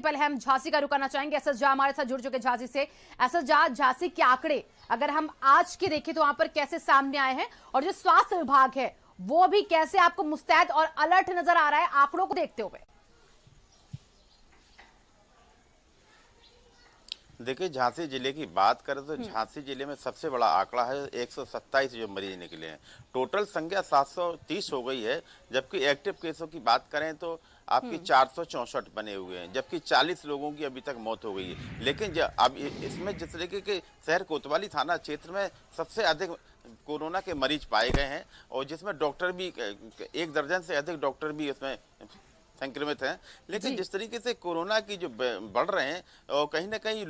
पहले हम झांसी का रुक करना चाहेंगे। एसएस झा हमारे साथ जुड़ चुके झांसी से। एसएस झा, झांसी के आंकड़े अगर हम आज के देखें तो वहां पर कैसे सामने आए हैं, और जो स्वास्थ्य विभाग है वो भी कैसे आपको मुस्तैद और अलर्ट नजर आ रहा है आंकड़ों को देखते हुए? देखिए, झांसी जिले की बात करें तो झांसी जिले में सबसे बड़ा आंकड़ा है 127 जो मरीज निकले हैं। टोटल संख्या 730 हो गई है, जबकि एक्टिव केसों की बात करें तो आपकी 464 बने हुए हैं, जबकि 40 लोगों की अभी तक मौत हो गई है। लेकिन अब इसमें जिस तरीके के शहर कोतवाली थाना क्षेत्र में सबसे अधिक कोरोना के मरीज पाए गए हैं, और जिसमें डॉक्टर भी 1 दर्जन से अधिक डॉक्टर भी इसमें संक्रमित हैं। लेकिन जिस तरीके से कोरोना की जो बढ़ रहे हैं, और कहीं ना कहीं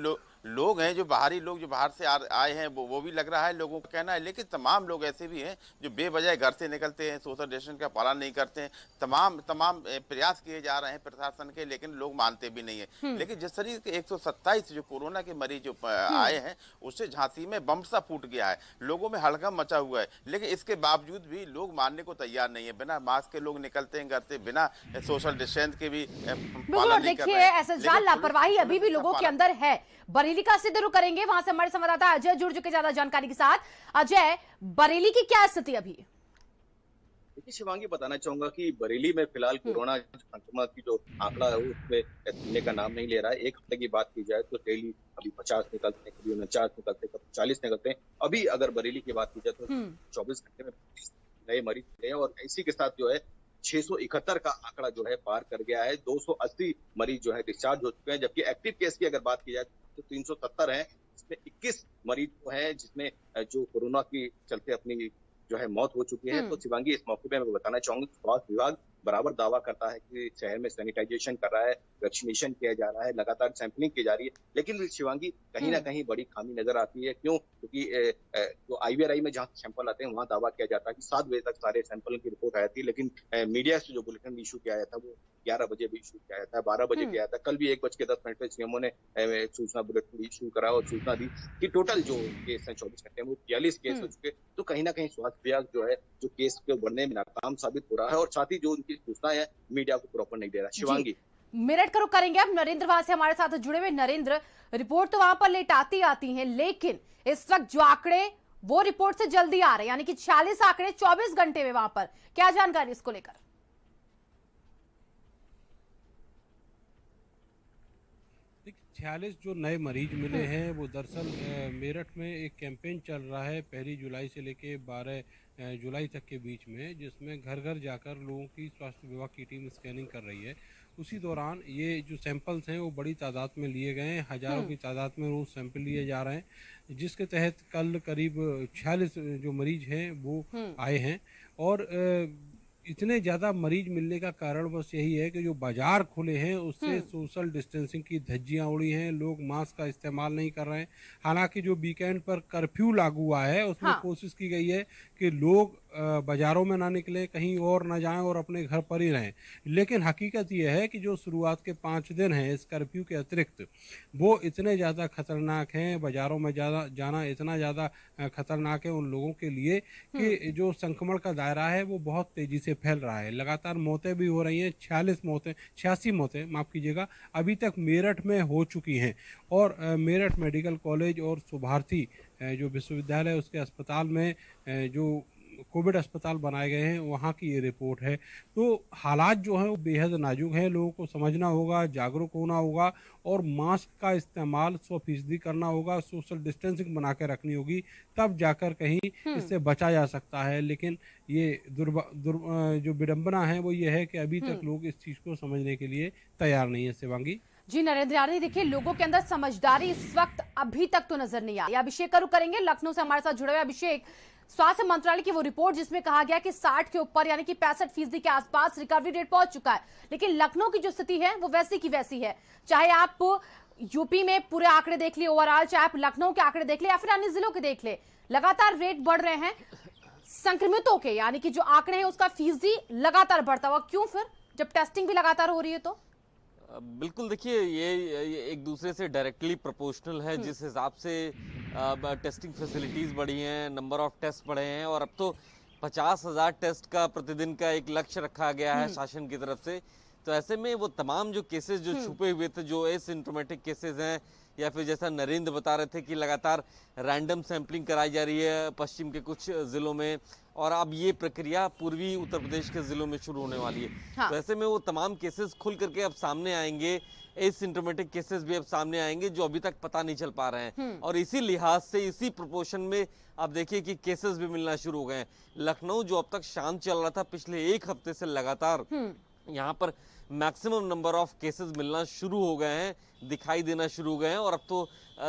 लोग हैं जो बाहरी लोग जो बाहर से आए हैं, वो भी लग रहा है, लोगों का कहना है। लेकिन तमाम लोग ऐसे भी हैं जो बेवजह घर से निकलते हैं, सोशल डिस्टेंस का पालन नहीं करते हैं। तमाम प्रयास किए जा रहे हैं प्रशासन के, लेकिन लोग मानते भी नहीं है। लेकिन जिस तरीके के 127 जो कोरोना के मरीज जो आए हैं, उससे झांसी में बम सा फूट गया है, लोगों में हड़कंप मचा हुआ है। लेकिन इसके बावजूद भी लोग मानने को तैयार नहीं है। बिना मास्क के लोग निकलते हैं घर से, बिना सोशल डिस्टेंस के भी पालन नहीं कर रहे हैं। एसएस झा, लापरवाही अभी भी लोगों के अंदर है। बरेली का सीधे रुख करेंगे, वहां से हमारे संवाददाता अजय जुड़ चुके ज्यादा जानकारी के साथ। अजय, बरेली की क्या स्थिति अभी? देखिए शिवांगी, बताना चाहूंगा कि बरेली में फिलहाल कोरोना संक्रमण की जो आंकड़ा है वो उसमें थमने का नाम नहीं ले रहा है। एक हफ्ते की बात की जाए तो डेली अभी 50 निकलते हैं, कभी 49 निकलते हैं, कभी 40 निकलते हैं। अभी अगर बरेली की बात की जाए तो 24 घंटे में 25 नए मरीज मिले हैं, और इसी के साथ जो है 671 का आंकड़ा जो है पार कर गया है। 280 मरीज जो है डिस्चार्ज हो चुके हैं, जबकि एक्टिव केस की अगर बात की जाए तो 370 है, जिसमें 21 मरीज जो है जिसमें जो कोरोना की चलते अपनी जो है मौत हो चुकी है। तो शिवांगी, इस मौके पे मैं बताना चाहूंगा कि स्वास्थ्य विभाग बराबर दावा करता है कि शहर में सैनिटाइजेशन कर रहा है, वैक्सीनेशन किया जा रहा है, लगातार सैंपलिंग की जा रही है। लेकिन शिवांगी, कहीं ना कहीं बड़ी खामी नजर आती है। क्यों? क्योंकि जो आईवीआरआई में जहाँ सैंपल आते हैं वहाँ दावा किया जाता है कि 7 बजे तक सारे सैंपल की रिपोर्ट आ जाती है, लेकिन मीडिया से जो बुलेटिन इशू किया जाता है वो 11 बजे भी इशू किया जाता है, 12 बजे किया जाता है। कल भी 1:10 पे सीएमओ ने सूचना बुलेटिन इशू करा और सूचना दी कि टोटल जो केस है 24 घंटे में वो 42 केस हो चुके। तो कहीं ना कहीं स्वास्थ्य विभाग जो है जो केस के बढ़ने में नाकाम साबित हो रहा है, और साथ ही जो उनकी सूचना है मीडिया को प्रॉपर नहीं दे रहा। शिवांगी, मेरठ का रुख करेंगे अब। नरेंद्र वहां से हमारे साथ जुड़े हुए। नरेंद्र, रिपोर्ट तो वहां पर लेट आती है, लेकिन इस वक्त जो आंकड़े वो रिपोर्ट से जल्दी आ रहे हैं, यानी कि 46 आंकड़े 24 घंटे में, वहां पर क्या जानकारी इसको लेकर? 46 जो नए मरीज मिले हैं वो दरअसल मेरठ में एक कैंपेन चल रहा है 1 जुलाई से लेके 12 जुलाई तक के बीच में, जिसमें घर घर जाकर लोगों की स्वास्थ्य विभाग की टीम स्कैनिंग कर रही है। उसी दौरान ये जो सैंपल्स हैं वो बड़ी तादाद में लिए गए हैं, हज़ारों की तादाद में रोज सैंपल लिए जा रहे हैं, जिसके तहत कल करीब 46 जो मरीज हैं वो आए हैं। और इतने ज़्यादा मरीज मिलने का कारण बस यही है कि जो बाजार खुले हैं उससे सोशल डिस्टेंसिंग की धज्जियां उड़ी हैं, लोग मास्क का इस्तेमाल नहीं कर रहे हैं। हालांकि जो वीकेंड पर कर्फ्यू लागू हुआ है उसमें कोशिश की गई है कि लोग बाजारों में ना निकलें, कहीं और ना जाएं और अपने घर पर ही रहें। लेकिन हकीकत यह है कि जो शुरुआत के 5 दिन हैं इस कर्फ्यू के अतिरिक्त, वो इतने ज़्यादा खतरनाक हैं, बाज़ारों में जाना इतना ज़्यादा खतरनाक है उन लोगों के लिए कि जो संक्रमण का दायरा है वो बहुत तेज़ी से फैल रहा है। लगातार मौतें भी हो रही हैं, 86 मौतें माफ़ कीजिएगा अभी तक मेरठ में हो चुकी हैं। और मेरठ मेडिकल कॉलेज और सुभारती जो विश्वविद्यालय उसके अस्पताल में जो कोविड अस्पताल बनाए गए हैं वहाँ की ये रिपोर्ट है। तो हालात जो हैं वो बेहद नाजुक हैं, लोगों को समझना होगा, जागरूक होना होगा, और मास्क का इस्तेमाल 100% करना होगा, सोशल डिस्टेंसिंग बना के रखनी होगी, तब जाकर कहीं इससे बचा जा सकता है। लेकिन ये जो विडंबना है वो ये है कि अभी तक लोग इस चीज़ को समझने के लिए तैयार नहीं है। शिवांगी जी, नरेंद्र यानी देखिए लोगों के अंदर समझदारी इस वक्त अभी तक तो नजर नहीं आई। अभिषेक का रुख करेंगे, लखनऊ से हमारे साथ जुड़े हुए। अभिषेक, स्वास्थ्य मंत्रालय की वो रिपोर्ट जिसमें कहा गया कि 60 के ऊपर यानी कि 65% के आसपास रिकवरी रेट पहुंच चुका है, लेकिन लखनऊ की जो स्थिति है वो वैसी की वैसी है। चाहे आप यूपी में पूरे आंकड़े देख लिए ओवरऑल, चाहे आप लखनऊ के आंकड़े देख ले या फिर अन्य जिलों के देख ले, लगातार रेट बढ़ रहे हैं संक्रमितों के, यानी कि जो आंकड़े हैं उसका फीसदी लगातार बढ़ता हुआ। क्यों फिर, जब टेस्टिंग भी लगातार हो रही है? तो बिल्कुल, देखिए ये एक दूसरे से डायरेक्टली प्रोपोर्शनल है। जिस हिसाब से टेस्टिंग फैसिलिटीज़ बढ़ी हैं, नंबर ऑफ टेस्ट बढ़े हैं, और अब तो 50,000 टेस्ट का प्रतिदिन का एक लक्ष्य रखा गया है शासन की तरफ से। तो ऐसे में वो तमाम जो केसेस जो छुपे हुए थे, जो एसिम्प्टोमेटिक केसेस हैं, या फिर जैसा नरेंद्र बता रहे थे कि लगातार रैंडम सैंपलिंग कराई जा रही है पश्चिम के कुछ जिलों में, और अब ये प्रक्रिया पूर्वी उत्तर प्रदेश के जिलों में शुरू होने वाली है। हाँ। तो ऐसे में वो तमाम केसेस खुल करके अब सामने आएंगे, एसिम्प्टोमेटिक केसेस भी अब सामने आएंगे जो अभी तक पता नहीं चल पा रहे हैं। और इसी लिहाज से, इसी प्रोपोर्शन में आप देखिए कि केसेस भी मिलना शुरू हो गए हैं। लखनऊ जो अब तक शांत चल रहा था, पिछले एक हफ्ते से लगातार यहाँ पर मैक्सिमम नंबर ऑफ केसेस मिलना शुरू हो गए हैं, दिखाई देना शुरू हो गए हैं, और अब तो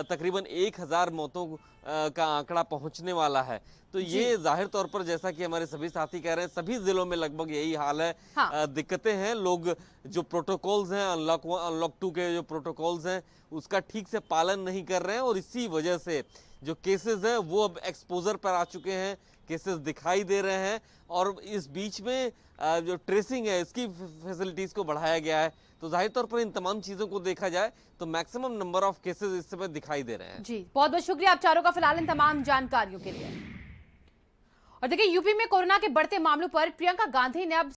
तकरीबन 1000 मौतों का आंकड़ा पहुंचने वाला है। तो ये जाहिर तौर पर, जैसा कि हमारे सभी साथी कह रहे हैं, सभी जिलों में लगभग यही हाल है। हाँ। दिक्कतें हैं, लोग जो प्रोटोकॉल्स हैं, अनलॉक 2 के जो प्रोटोकॉल्स हैं उसका ठीक से पालन नहीं कर रहे हैं, और इसी वजह से जो केसेस हैं वो अब एक्सपोजर पर आ चुके हैं, केसेस दिखाई दे रहे हैं। और इस बीच में जो ट्रेसिंग है, इसकी फैसिलिटीज को बढ़ाया गया है। तो जाहिर तौर पर इन तमाम चीजों को देखा जाए तो मैक्सिमम नंबर ऑफ केसेस इस समय दिखाई दे रहे हैं। जी, बहुत बहुत शुक्रिया आप चारों का फिलहाल इन तमाम जानकारियों के लिए। और देखिए, यूपी में कोरोना के बढ़ते मामलों पर प्रियंका गांधी ने अब